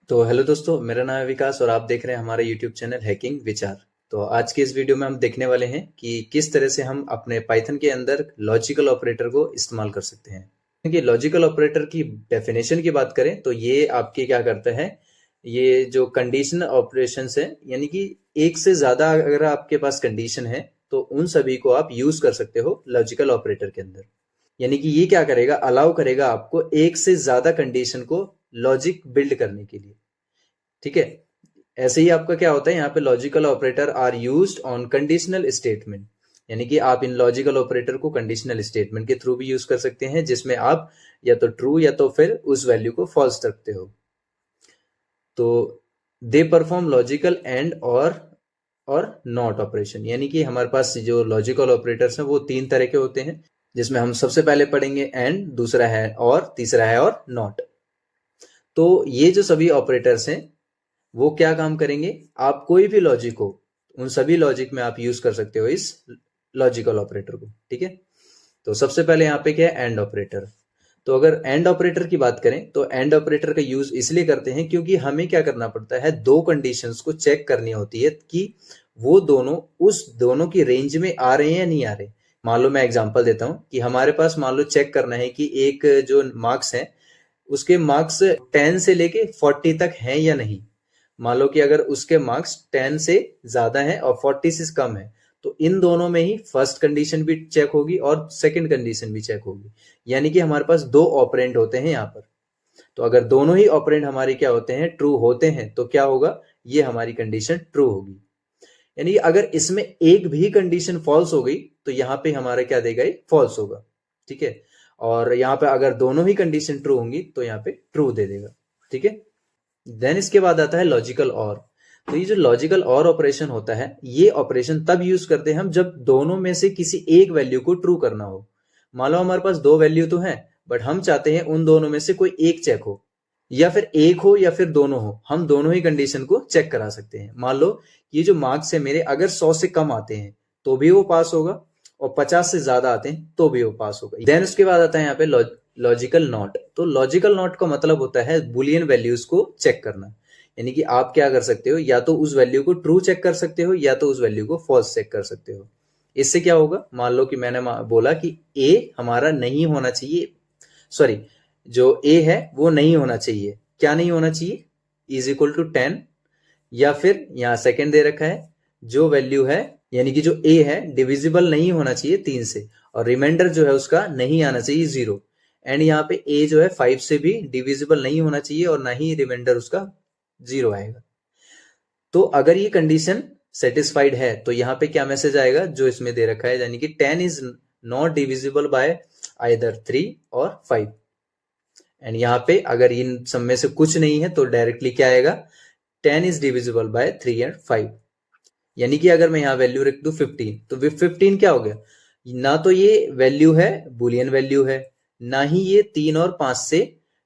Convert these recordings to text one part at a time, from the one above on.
तो हेलो दोस्तों, मेरा नाम है विकास और आप देख रहे हैं हमारा यूट्यूब चैनल हैकिंग विचार। तो आज के इस वीडियो में हम देखने वाले हैं कि किस तरह से हम अपने पाइथन के अंदर लॉजिकल ऑपरेटर को इस्तेमाल कर सकते हैं। क्योंकि लॉजिकल ऑपरेटर की डेफिनेशन की बात करें तो ये आपके क्या करता है, ये जो कंडीशनल ऑपरेशंस है, यानी कि एक से ज्यादा अगर आपके पास कंडीशन है तो उन सभी को आप यूज कर सकते हो लॉजिकल ऑपरेटर के अंदर। यानी कि ये क्या करेगा, अलाउ करेगा आपको एक से ज्यादा कंडीशन को लॉजिक बिल्ड करने के लिए। ठीक है। ऐसे ही आपका क्या होता है, यहाँ पे logical operator are used on conditional statement. यानी कि आप इन लॉजिकल ऑपरेटर को कंडीशनल स्टेटमेंट के थ्रू भी यूज कर सकते हैं, जिसमें आप या तो ट्रू या तो फिर उस वैल्यू को फॉल्स रखते हो। तो दे परफॉर्म लॉजिकल एंड और नॉट ऑपरेशन। यानी कि हमारे पास जो लॉजिकल ऑपरेटर्स हैं वो तीन तरह के होते हैं, जिसमें हम सबसे पहले पढ़ेंगे एंड, दूसरा है और, तीसरा है और नॉट। तो ये जो सभी ऑपरेटर्स हैं वो क्या काम करेंगे, आप कोई भी लॉजिक हो उन सभी लॉजिक में आप यूज कर सकते हो इस लॉजिकल ऑपरेटर को। ठीक है। तो सबसे पहले यहाँ पे क्या है, एंड ऑपरेटर। तो अगर एंड ऑपरेटर की बात करें तो एंड ऑपरेटर का यूज इसलिए करते हैं क्योंकि हमें क्या करना पड़ता है, दो कंडीशंस को चेक करनी होती है कि वो दोनों उस दोनों की रेंज में आ रहे हैं या नहीं आ रहे। मान लो मैं एग्जांपल देता हूं कि हमारे पास मान लो चेक करना है कि एक जो मार्क्स है उसके मार्क्स 10 से लेके 40 तक हैं या नहीं। मान लो कि अगर उसके मार्क्स 10 से ज्यादा हैं और 40 से कम है तो इन दोनों में ही फर्स्ट कंडीशन भी चेक होगी और सेकंड कंडीशन भी चेक होगी। यानी कि हमारे पास दो ऑपरेंड होते हैं यहाँ पर। तो अगर दोनों ही ऑपरेंड हमारे क्या होते हैं, ट्रू होते हैं, तो क्या होगा, ये हमारी कंडीशन ट्रू होगी। यानी कि अगर इसमें एक भी कंडीशन फॉल्स हो गई तो यहाँ पे हमारा क्या देगा, ये फॉल्स होगा। ठीक है। और यहाँ पे अगर दोनों ही कंडीशन ट्रू होंगी तो यहाँ पे ट्रू दे देगा। ठीक है। देन इसके बाद आता है लॉजिकल और। तो ये जो लॉजिकल और ऑपरेशन होता है, ये ऑपरेशन तब यूज करते हैं हम जब दोनों में से किसी एक वैल्यू को ट्रू करना हो। मान लो हमारे पास दो वैल्यू तो है, बट हम चाहते हैं उन दोनों में से कोई एक चेक हो, या फिर एक हो या फिर दोनों हो, हम दोनों ही कंडीशन को चेक करा सकते हैं। मान लो ये जो मार्क्स है मेरे अगर 100 से कम आते हैं तो भी वो पास होगा, और 50 से ज्यादा आते हैं तो भी वो पास होगा। देन उसके बाद आता है यहाँ पे लॉजिकल नॉट। तो लॉजिकल नॉट का मतलब होता है बुलियन वैल्यूज को चेक करना। यानी कि आप क्या कर सकते हो, या तो उस वैल्यू को ट्रू चेक कर सकते हो या तो उस वैल्यू को फॉल्स चेक कर सकते हो। इससे क्या होगा, मान लो कि मैंने बोला कि ए हमारा नहीं होना चाहिए, सॉरी, जो ए है वो नहीं होना चाहिए। क्या नहीं होना चाहिए, इज इक्वल टू 10, या फिर यहाँ सेकंड दे रखा है जो वैल्यू है, यानी कि जो ए है डिविजिबल नहीं होना चाहिए 3 से, और रिमाइंडर जो है उसका नहीं आना चाहिए 0। एंड यहाँ पे ए जो है 5 से भी डिविजिबल नहीं होना चाहिए और ना ही रिमाइंडर उसका 0 आएगा। तो अगर ये कंडीशन सेटिस्फाइड है तो यहाँ पे क्या मैसेज आएगा, जो इसमें दे रखा है, यानी कि 10 is not divisible by either 3 और 5। एंड यहाँ पे अगर इन सब में से कुछ नहीं है तो डायरेक्टली क्या आएगा, 10 इज डिविजिबल बाय 3 एंड 5। यानी कि अगर मैं यहाँ वैल्यू रख दू 15 तो 15 क्या हो गया, ना तो ये वैल्यू है बुलियन वैल्यू है, ना ही ये 3 और 5 से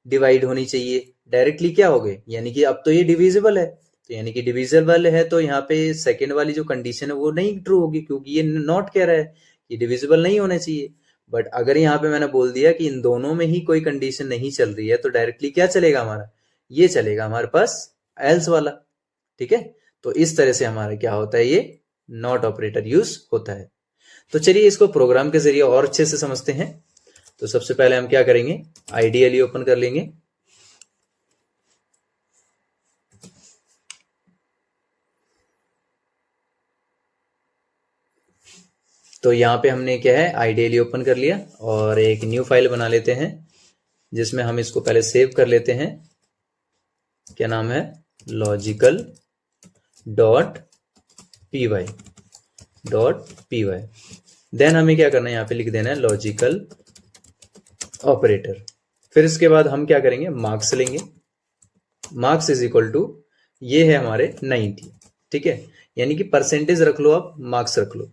डिवाइड होनी चाहिए, डायरेक्टली क्या हो गए, यानी कि अब तो ये डिविजिबल है। तो यानी कि डिविजिबल है तो यहाँ पे सेकेंड वाली जो कंडीशन है वो नहीं ट्रू होगी, क्योंकि ये नॉट कह रहा है, ये डिविजिबल नहीं होना चाहिए। बट अगर यहाँ पे मैंने बोल दिया कि इन दोनों में ही कोई कंडीशन नहीं चल रही है तो डायरेक्टली क्या चलेगा हमारा, ये चलेगा हमारे पास एल्स वाला। ठीक है। तो इस तरह से हमारा क्या होता है, ये नॉट ऑपरेटर यूज होता है। तो चलिए इसको प्रोग्राम के जरिए और अच्छे से समझते हैं। तो सबसे पहले हम क्या करेंगे, आईडीएलई ओपन कर लेंगे। तो यहाँ पे हमने क्या है, आईडीएलई ओपन कर लिया और एक न्यू फाइल बना लेते हैं, जिसमें हम इसको पहले सेव कर लेते हैं। क्या नाम है, logical dot P Y. Then हमें क्या करना है, यहाँ पे लिख देना है लॉजिकल ऑपरेटर। फिर इसके बाद हम क्या करेंगे, मार्क्स लेंगे। मार्क्स इज इक्वल टू, ये है हमारे 90। ठीक है। यानी कि परसेंटेज रख लो, आप मार्क्स रख लो।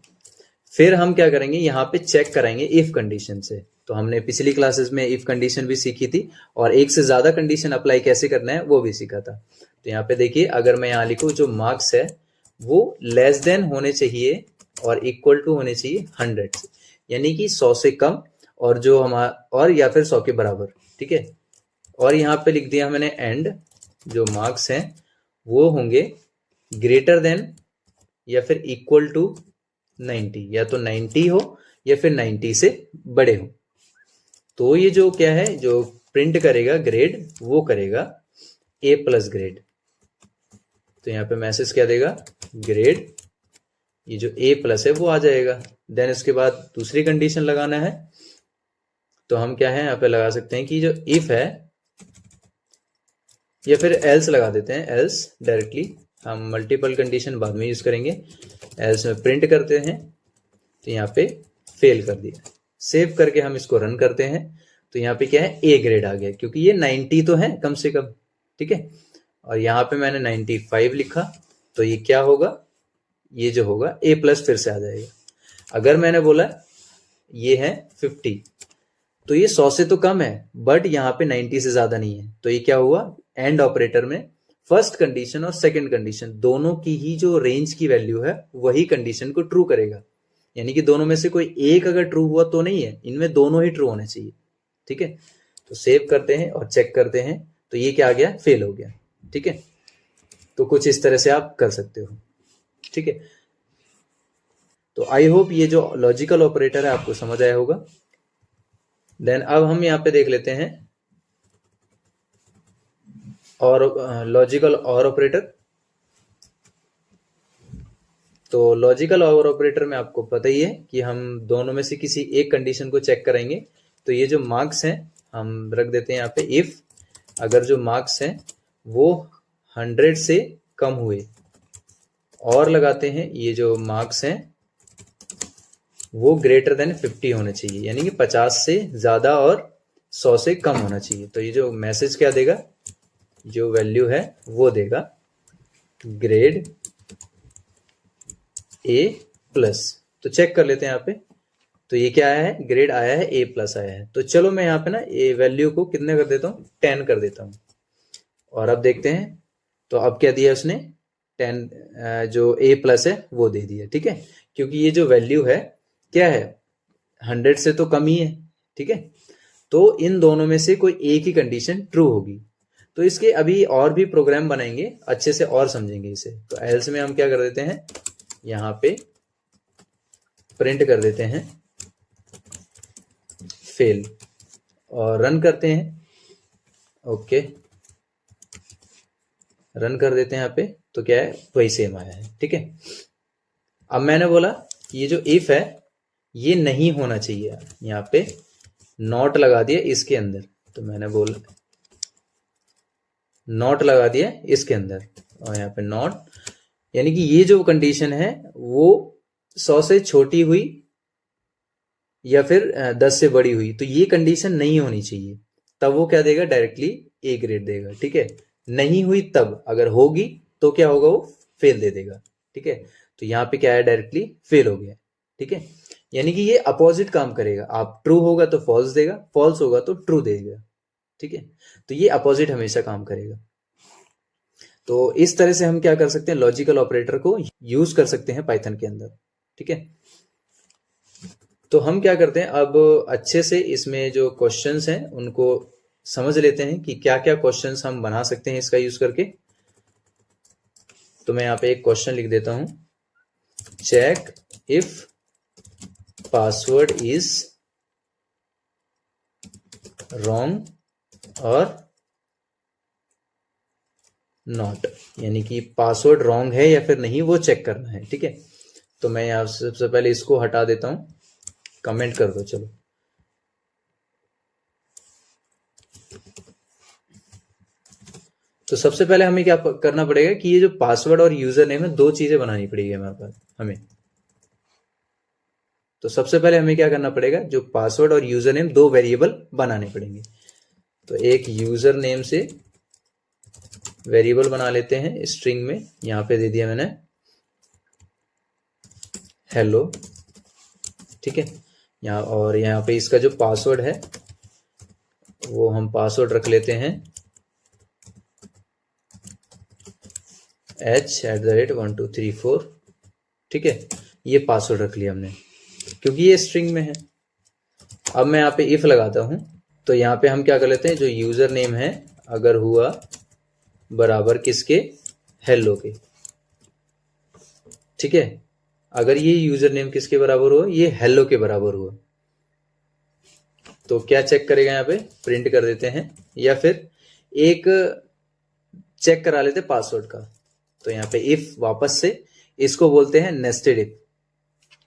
फिर हम क्या करेंगे, यहाँ पे चेक कराएंगे इफ कंडीशन से। तो हमने पिछली क्लासेस में इफ कंडीशन भी सीखी थी और एक से ज्यादा कंडीशन अप्लाई कैसे करना है वो भी सीखा था। तो यहाँ पे देखिए, अगर मैं यहाँ लिखूं जो मार्क्स है वो लेस देन होने चाहिए और इक्वल टू होने चाहिए 100 से, यानी कि 100 से कम, और जो हमारा, और या फिर 100 के बराबर। ठीक है। और यहाँ पे लिख दिया मैंने एंड, जो मार्क्स हैं वो होंगे ग्रेटर देन या फिर इक्वल टू 90, या तो 90 हो या फिर 90 से बड़े हो। तो ये जो क्या है, जो प्रिंट करेगा ग्रेड, वो करेगा ए प्लस ग्रेड। तो यहाँ पे मैसेज क्या देगा, ग्रेड, ये जो ए प्लस है वो आ जाएगा। देन इसके बाद दूसरी कंडीशन लगाना है, तो हम क्या है यहाँ पे लगा सकते हैं कि जो इफ है, या फिर एल्स लगा देते हैं, एल्स डायरेक्टली, हम मल्टीपल कंडीशन बाद में यूज करेंगे। एल्स में प्रिंट करते हैं, तो यहाँ पे फेल कर दिया। सेव करके हम इसको रन करते हैं, तो यहाँ पे क्या है, ए ग्रेड आ गया, क्योंकि ये 90 तो है कम से कम, ठीक है। और यहाँ पे मैंने 95 लिखा, तो ये क्या होगा, ये जो होगा ए प्लस फिर से आ जाएगा। अगर मैंने बोला ये है 50, तो ये 100 से तो कम है, बट यहाँ पे 90 से ज्यादा नहीं है, तो ये क्या हुआ, एंड ऑपरेटर में फर्स्ट कंडीशन और सेकंड कंडीशन दोनों की ही जो रेंज की वैल्यू है वही कंडीशन को ट्रू करेगा। यानी कि दोनों में से कोई एक अगर ट्रू हुआ तो नहीं है, इनमें दोनों ही ट्रू होने चाहिए, ठीक है। तो सेव करते हैं और चेक करते हैं, तो ये क्या आ गया, फेल हो गया, ठीक है। तो कुछ इस तरह से आप कर सकते हो, ठीक है। तो आई होप ये जो लॉजिकल ऑपरेटर है आपको समझ आया होगा। देन अब हम यहाँ पे देख लेते हैं और लॉजिकल और ऑपरेटर। तो लॉजिकल और ऑपरेटर में आपको पता ही है कि हम दोनों में से किसी एक कंडीशन को चेक करेंगे। तो ये जो मार्क्स हैं हम रख देते हैं यहाँ पे इफ, अगर जो मार्क्स हैं वो 100 से कम हुए, और लगाते हैं ये जो मार्क्स हैं वो ग्रेटर देन 50 होने चाहिए, यानी कि 50 से ज्यादा और 100 से कम होना चाहिए। तो ये जो मैसेज क्या देगा, जो वैल्यू है वो देगा ग्रेड ए प्लस। तो चेक कर लेते हैं यहाँ पे, तो ये क्या आया है, ग्रेड आया है, ए प्लस आया है। तो चलो मैं यहाँ पे ना ए वैल्यू को कितने कर देता हूँ, 10 कर देता हूँ। और अब देखते हैं, तो अब क्या दिया उसने, 10 जो ए प्लस है वो दे दिया, ठीक है। क्योंकि ये जो वैल्यू है क्या है, 100 से तो कम ही है, ठीक है। तो इन दोनों में से कोई एक ही कंडीशन ट्रू होगी। तो इसके अभी और भी प्रोग्राम बनाएंगे, अच्छे से और समझेंगे इसे। तो एल्स में हम क्या कर देते हैं, यहाँ पे प्रिंट कर देते हैं फेल, और रन करते हैं। ओके, रन कर देते हैं यहाँ पे, तो क्या है, वही सेम आया है, ठीक है। अब मैंने बोला कि ये जो इफ है ये नहीं होना चाहिए, यहाँ पे नॉट लगा दिया इसके अंदर। तो मैंने बोला नॉट लगा दिया इसके अंदर, और यहाँ पे नॉट, यानी कि ये जो कंडीशन है वो 100 से छोटी हुई या फिर 10 से बड़ी हुई, तो ये कंडीशन नहीं होनी चाहिए। तब वो क्या देगा, डायरेक्टली ए ग्रेड देगा, ठीक है। नहीं हुई तब, अगर होगी तो क्या होगा, वो फेल दे देगा, ठीक है। तो यहाँ पे क्या है, डायरेक्टली फेल हो गया, ठीक है। यानी कि ये अपोजिट काम करेगा, आप ट्रू होगा तो फॉल्स देगा, फॉल्स होगा तो ट्रू देगा, ठीक है। तो ये अपोजिट हमेशा काम करेगा। तो इस तरह से हम क्या कर सकते हैं, लॉजिकल ऑपरेटर को यूज कर सकते हैं पाइथन के अंदर, ठीक है। तो हम क्या करते हैं, अब अच्छे से इसमें जो क्वेश्चंस हैं उनको समझ लेते हैं कि क्या क्या क्वेश्चंस हम बना सकते हैं इसका यूज करके। तो मैं यहाँ पे एक क्वेश्चन लिख देता हूं, check if password is wrong और नॉट, यानी कि पासवर्ड रॉन्ग है या फिर नहीं, वो चेक करना है, ठीक है। तो मैं यहाँ सबसे पहले इसको हटा देता हूं, कमेंट कर दो चलो। तो सबसे पहले हमें क्या करना पड़ेगा कि ये जो पासवर्ड और यूजर नेम है, दो चीजें बनानी पड़ेगी हमारे पास हमें। तो सबसे पहले हमें क्या करना पड़ेगा, जो पासवर्ड और यूजर नेम दो वेरिएबल बनाने पड़ेंगे। तो एक यूजर नेम से वेरिएबल बना लेते हैं स्ट्रिंग में, यहां पे दे दिया मैंने हेलो, ठीक है। यहाँ और यहाँ पे इसका जो पासवर्ड है वो हम पासवर्ड रख लेते हैं h@1234, ठीक है। ये पासवर्ड रख लिया हमने क्योंकि ये स्ट्रिंग में है। अब मैं यहाँ पे इफ लगाता हूं, तो यहाँ पे हम क्या कर लेते हैं, जो यूजर नेम है अगर हुआ बराबर किसके, हेलो के। ठीक है, अगर ये यूजर नेम किसके बराबर हुआ, ये हेलो के बराबर हुआ, तो क्या चेक करेगा, यहाँ पे प्रिंट कर देते हैं, या फिर एक चेक करा लेते पासवर्ड का। तो यहाँ पे इफ वापस से, इसको बोलते हैं नेस्टेड इफ।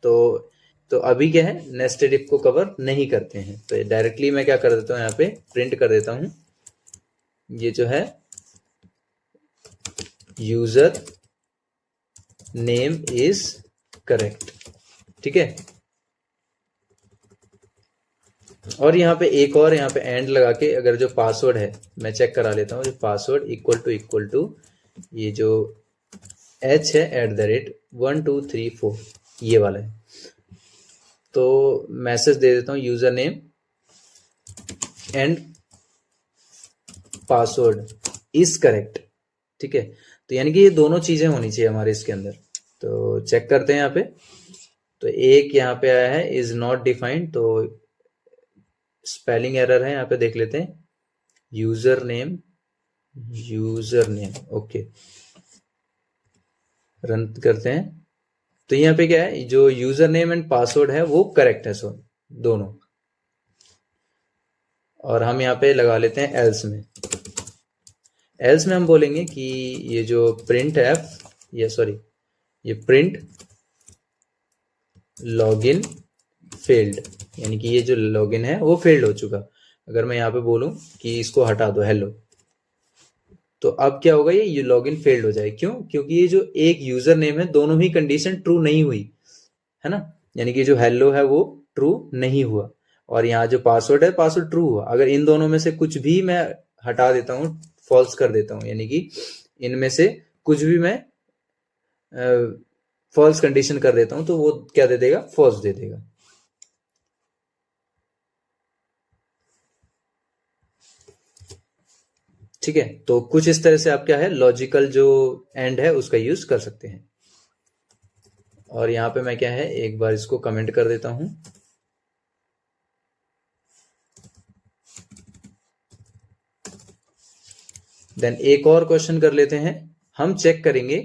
तो अभी क्या है, नेस्टेड इफ को कवर नहीं करते हैं, तो डायरेक्टली मैं क्या कर देता हूँ, यहाँ पे प्रिंट कर देता हूँ, ये जो है यूजर नेम इज करेक्ट। ठीक है, और यहाँ पे एक और यहाँ पे एंड लगा के, अगर जो पासवर्ड है मैं चेक करा लेता हूँ, जो पासवर्ड इक्वल टू ये जो h है @1234 ये वाला है, तो मैसेज दे देता हूँ user name and password is correct. ठीक है, तो यानी कि ये दोनों चीजें होनी चाहिए हमारे इसके अंदर। तो चेक करते हैं यहाँ पे, तो एक यहाँ पे आया है इज नॉट डिफाइंड, तो स्पेलिंग एरर है, यहाँ पे देख लेते हैं, यूजर नेम ओके, रन करते हैं। तो यहाँ पे क्या है, जो यूजर नेम एंड पासवर्ड है वो करेक्ट है, सो दोनों। और हम यहाँ पे लगा लेते हैं एल्स में। एल्स में हम बोलेंगे कि ये जो प्रिंट एफ, ये प्रिंट लॉगिन फेल्ड, यानी कि ये जो लॉगिन है वो फेल्ड हो चुका। अगर मैं यहाँ पे बोलूं कि इसको हटा दो हेलो, तो अब क्या होगा, ये लॉगिन फेल्ड हो जाए। क्यों? क्योंकि ये जो एक यूजर नेम है, दोनों ही कंडीशन ट्रू नहीं हुई है ना, यानी कि जो हेलो है वो ट्रू नहीं हुआ, और यहाँ जो पासवर्ड है पासवर्ड ट्रू हुआ। अगर इन दोनों में से कुछ भी मैं हटा देता हूँ, फॉल्स कर देता हूँ, यानी कि इनमें से कुछ भी मैं फॉल्स कंडीशन कर देता हूं, तो वो क्या दे देगा, फॉल्स दे देगा। ठीक है, तो कुछ इस तरह से आप क्या है, लॉजिकल जो एंड है उसका यूज कर सकते हैं। और यहां पे मैं क्या है, एक बार इसको कमेंट कर देता हूं। देन एक और क्वेश्चन कर लेते हैं, हम चेक करेंगे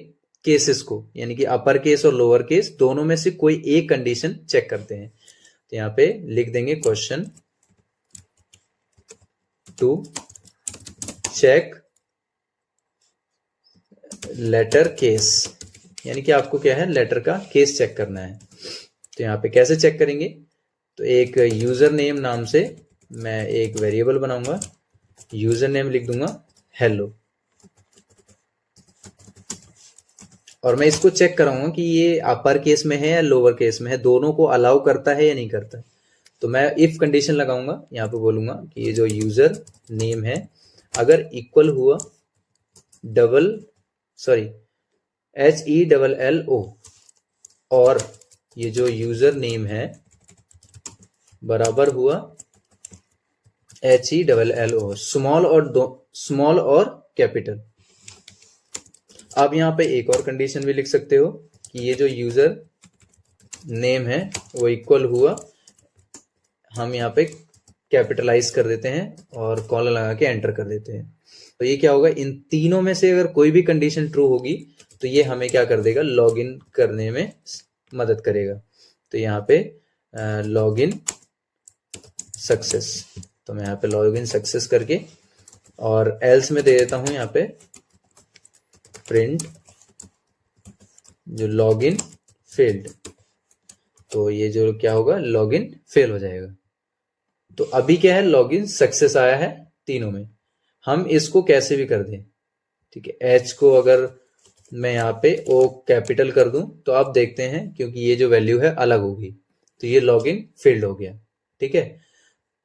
केसेस को, यानी कि अपर केस और लोअर केस दोनों में से कोई एक कंडीशन चेक करते हैं। तो यहाँ पे लिख देंगे question to check letter case, यानी कि आपको क्या है, लेटर का केस चेक करना है। तो यहाँ पे कैसे चेक करेंगे, तो एक यूजर नेम नाम से मैं एक वेरिएबल बनाऊंगा, यूजर नेम लिख दूंगा हेलो, और मैं इसको चेक कराऊंगा कि ये अपर केस में है या लोअर केस में है, दोनों को अलाउ करता है या नहीं करता। तो मैं इफ कंडीशन लगाऊंगा, यहाँ पे बोलूंगा कि ये जो यूजर नेम है अगर इक्वल हुआ HELLO, और ये जो यूजर नेम है बराबर हुआ HELLO, स्मॉल और कैपिटल। आप यहाँ पे एक और कंडीशन भी लिख सकते हो कि ये जो यूजर नेम है वो इक्वल हुआ, हम यहाँ पे कैपिटलाइज कर देते हैं और कॉलम लगा के एंटर कर देते हैं। तो ये क्या होगा, इन तीनों में से अगर कोई भी कंडीशन ट्रू होगी तो ये हमें क्या कर देगा, लॉगिन करने में मदद करेगा। तो यहाँ पे लॉगिन सक्सेस, तो मैं यहाँ पे लॉगिन सक्सेस करके, और एल्स में दे देता हूं यहाँ पे प्रिंट जो लॉगिन फेल्ड, तो ये जो क्या होगा, लॉगिन फेल हो जाएगा। तो अभी क्या है, लॉगिन सक्सेस आया है तीनों में। हम इसको कैसे भी कर दें, ठीक है, एच को अगर मैं यहाँ पे ओ कैपिटल कर दूं तो आप देखते हैं, क्योंकि ये जो वैल्यू है अलग होगी, तो ये लॉगिन फेल्ड हो गया। ठीक है,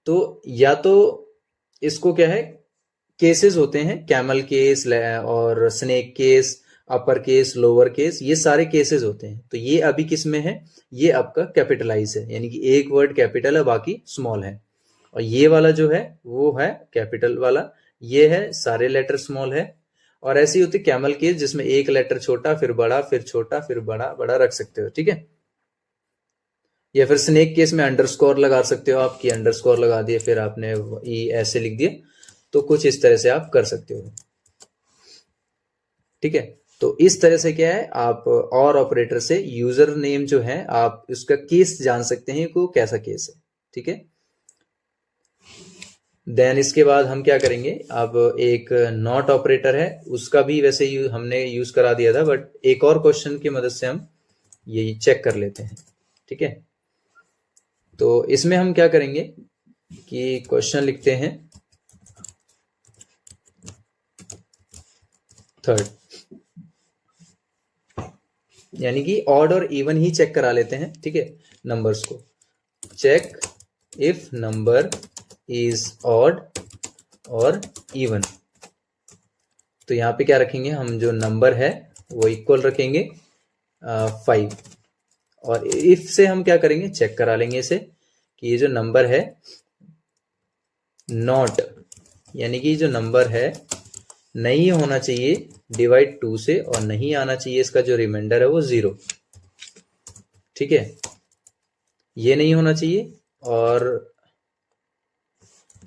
तो या तो इसको क्या है, केसेस होते हैं, कैमल केस और snake case, upper case, lower case, ये सारे केसेस होते हैं। तो ये अभी किस में है, ये आपका कैपिटलाइज है, यानी कि एक वर्ड कैपिटल है बाकी स्मॉल है, और ये वाला जो है वो है कैपिटल वाला, ये है सारे लेटर स्मॉल है। और ऐसी होती कैमल केस जिसमें एक लेटर छोटा फिर बड़ा फिर छोटा फिर बड़ा, बड़ा रख सकते हो। ठीक है, या फिर स्नेक केस में अंडरस्कोर लगा सकते हो आप, कि अंडरस्कोर लगा दिए फिर आपने ई ऐसे लिख दिया, तो कुछ इस तरह से आप कर सकते हो। ठीक है। तो इस तरह से क्या है, आप और ऑपरेटर से यूजर नेम जो है आप उसका केस जान सकते हैं को कैसा केस है। ठीक है। देन इसके बाद हम क्या करेंगे, अब एक नॉट ऑपरेटर है उसका भी वैसे हमने यूज करा दिया था, बट एक और क्वेश्चन की मदद से हम ये चेक कर लेते हैं। ठीक है। तो इसमें हम क्या करेंगे कि क्वेश्चन लिखते हैं थर्ड, यानी कि ऑड और इवन ही चेक करा लेते हैं। ठीक है। नंबर्स को check if number is odd और इवन। तो यहाँ पे क्या रखेंगे हम, जो नंबर है वो इक्वल रखेंगे 5, और इफ से हम क्या करेंगे, चेक करा लेंगे इसे कि ये जो नंबर है नॉट, यानी कि जो नंबर है नहीं होना चाहिए डिवाइड 2 से, और नहीं आना चाहिए इसका जो रिमाइंडर है वो 0। ठीक है। ये नहीं होना चाहिए, और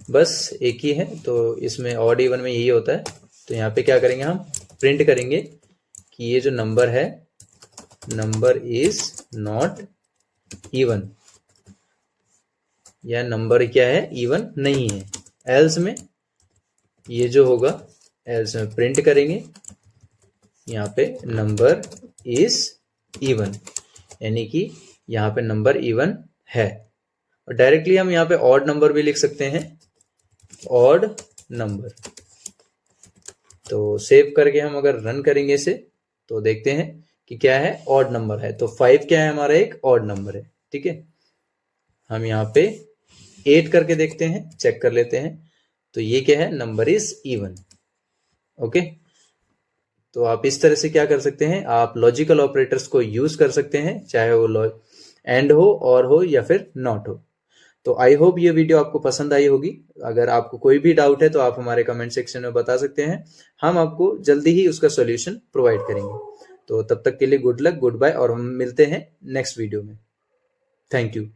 बस एक ही है, तो इसमें ऑड इवन में यही होता है। तो यहाँ पे क्या करेंगे, हम प्रिंट करेंगे कि ये जो नंबर है नंबर इज नॉट इवन, या नंबर क्या है, इवन नहीं है। एल्स में ये जो होगा, एल्स में प्रिंट करेंगे यहाँ पे नंबर इज इवन, यानी कि यहाँ पे नंबर इवन है। और डायरेक्टली हम यहाँ पे ऑड नंबर भी लिख सकते हैं, ऑड नंबर। तो सेव करके हम अगर रन करेंगे इसे तो देखते हैं कि क्या है, ऑड नंबर है। तो 5 क्या है हमारा, एक ऑड नंबर है। ठीक है। हम यहाँ पे 8 करके देखते हैं, चेक कर लेते हैं। तो ये क्या है, नंबर इज इवन। ओके। तो आप इस तरह से क्या कर सकते हैं, आप लॉजिकल ऑपरेटर्स को यूज कर सकते हैं, चाहे वो एंड हो, और हो, या फिर नॉट हो। तो आई होप ये वीडियो आपको पसंद आई होगी। अगर आपको कोई भी डाउट है तो आप हमारे कमेंट सेक्शन में बता सकते हैं, हम आपको जल्दी ही उसका सॉल्यूशन प्रोवाइड करेंगे। तो तब तक के लिए गुड लक, गुड बाय, और हम मिलते हैं नेक्स्ट वीडियो में। Thank you.